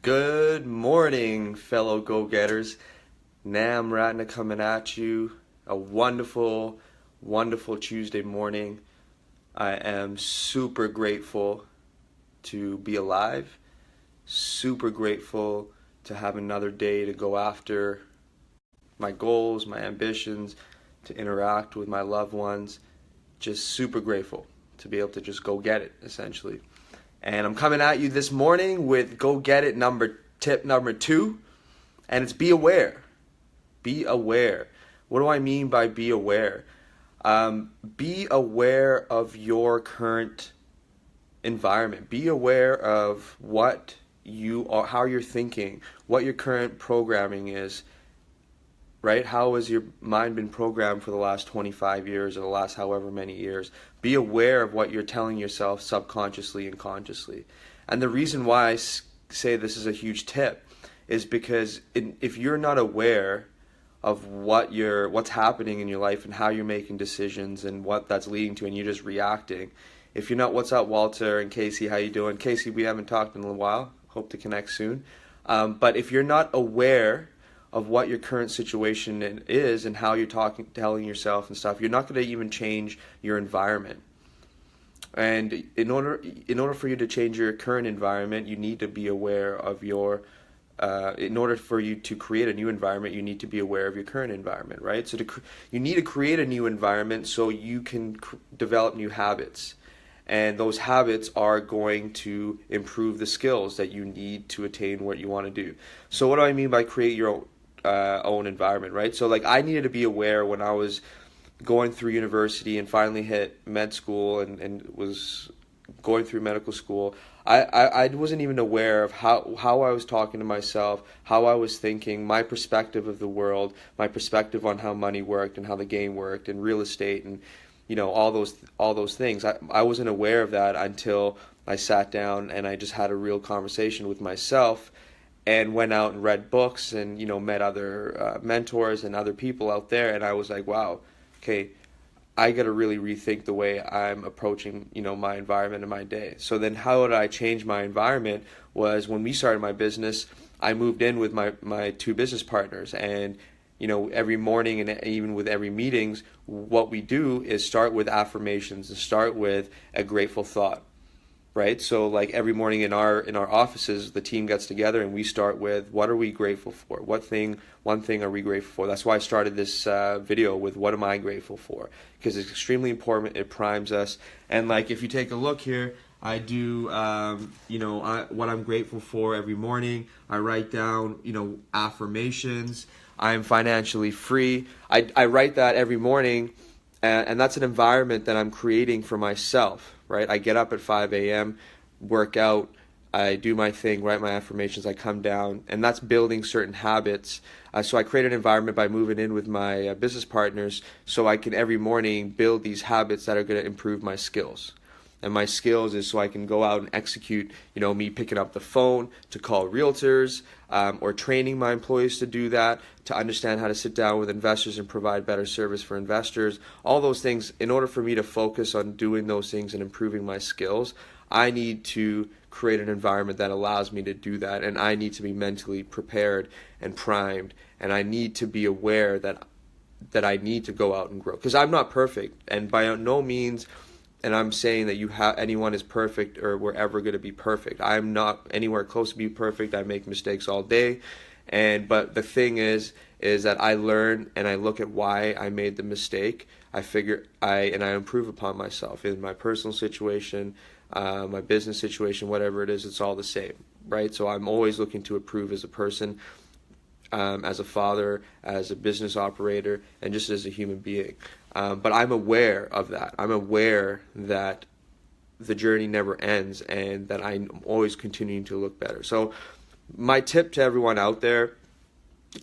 Good morning, fellow go-getters. Nam Ratna coming at you. A wonderful, wonderful Tuesday morning. I am super grateful to be alive. Super grateful to have another day to go after my goals, my ambitions, to interact with my loved ones. Just super grateful to be able to just go get it, essentially. And I'm coming at you this morning with go get it tip number 2, and it's be aware. Be aware. What do I mean by be aware? Be aware of your current environment. Be aware of what you are, how you're thinking, what your current programming is. Right? How has your mind been programmed for the last 25 years or the last however many years? Be aware of what you're telling yourself subconsciously and consciously. And the reason why I say this is a huge tip is because if you're not aware of what's happening in your life and how you're making decisions and what that's leading to, and you're just reacting. If you're not, what's up, Walter and Casey? How you doing? Casey, we haven't talked in a little while. Hope to connect soon. But if you're not aware of what your current situation is and how you're telling yourself and stuff, you're not going to even change your environment. And in order for you to change your current environment, you need to be aware of in order for you to create a new environment, you need to be aware of your current environment, right? So you need to create a new environment so you can develop new habits. And those habits are going to improve the skills that you need to attain what you want to do. So what do I mean by create your own environment, right? So like I needed to be aware when I was going through university and finally hit med school and was going through medical school. I wasn't even aware of how I was talking to myself, how I was thinking, my perspective of the world, my perspective on how money worked and how the game worked and real estate and all those things. I wasn't aware of that until I sat down and I just had a real conversation with myself and went out and read books and met other mentors and other people out there, and I was like, wow, okay, I got to really rethink the way I'm approaching my environment and my day. So then how did I change my environment was when we started my business, I moved in with my 2 business partners, and every morning and even with every meetings, what we do is start with affirmations and start with a grateful thought. Right? So like every morning in our offices, the team gets together and we start with, what are we grateful for? One thing are we grateful for? That's why I started this video with what am I grateful for? Because it's extremely important. It primes us. And like if you take a look here, I do what I'm grateful for every morning. I write down affirmations. I'm financially free. I write that every morning, and that's an environment that I'm creating for myself. Right? I get up at 5 a.m., work out, I do my thing, write my affirmations, I come down, and that's building certain habits. So I create an environment by moving in with my business partners so I can every morning build these habits that are going to improve my skills. And my skills is so I can go out and execute, me picking up the phone to call realtors, or training my employees to do that, to understand how to sit down with investors and provide better service for investors. All those things, in order for me to focus on doing those things and improving my skills, I need to create an environment that allows me to do that. And I need to be mentally prepared and primed. And I need to be aware that I need to go out and grow. Because I'm not perfect. And by no means... And I'm saying that anyone is perfect or we're ever going to be perfect. I'm not anywhere close to be perfect. I make mistakes all day. But the thing is that I learn and I look at why I made the mistake. I improve upon myself in my personal situation, my business situation, whatever it is, it's all the same, right? So I'm always looking to improve as a person, as a father, as a business operator, and just as a human being. But I'm aware of that. I'm aware that the journey never ends and that I'm always continuing to look better. So my tip to everyone out there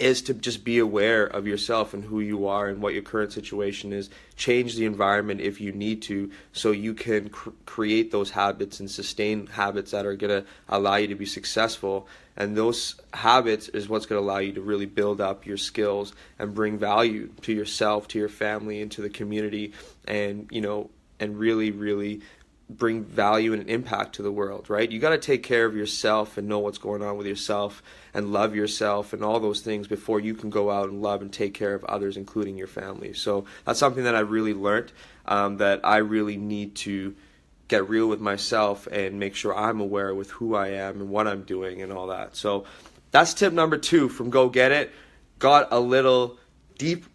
is to just be aware of yourself and who you are and what your current situation is. Change the environment if you need to, so you can create those habits and sustain habits that are going to allow you to be successful. And those habits is what's going to allow you to really build up your skills and bring value to yourself, to your family, and to the community, and really, really bring value and impact to the world, right? You got to take care of yourself and know what's going on with yourself and love yourself and all those things before you can go out and love and take care of others, including your family. So that's something that I really learned, that I really need to get real with myself and make sure I'm aware with who I am and what I'm doing and all that. So that's tip number 2 from Go Get It. Got a little deep,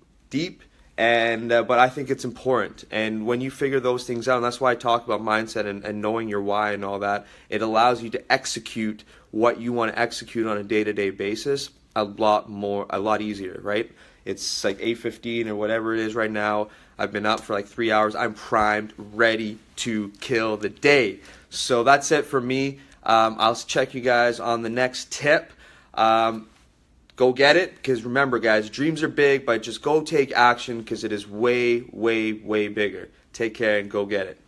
and but I think it's important. And when you figure those things out, and that's why I talk about mindset and knowing your why and all that, it allows you to execute what you want to execute on a day-to-day basis a lot easier, right? It's like 8:15 or whatever it is right now. I've been up for like 3 hours. I'm primed, ready to kill the day. So that's it for me. I'll check you guys on the next tip. Go get it, because remember, guys, dreams are big, but just go take action, because it is way, way, way bigger. Take care and go get it.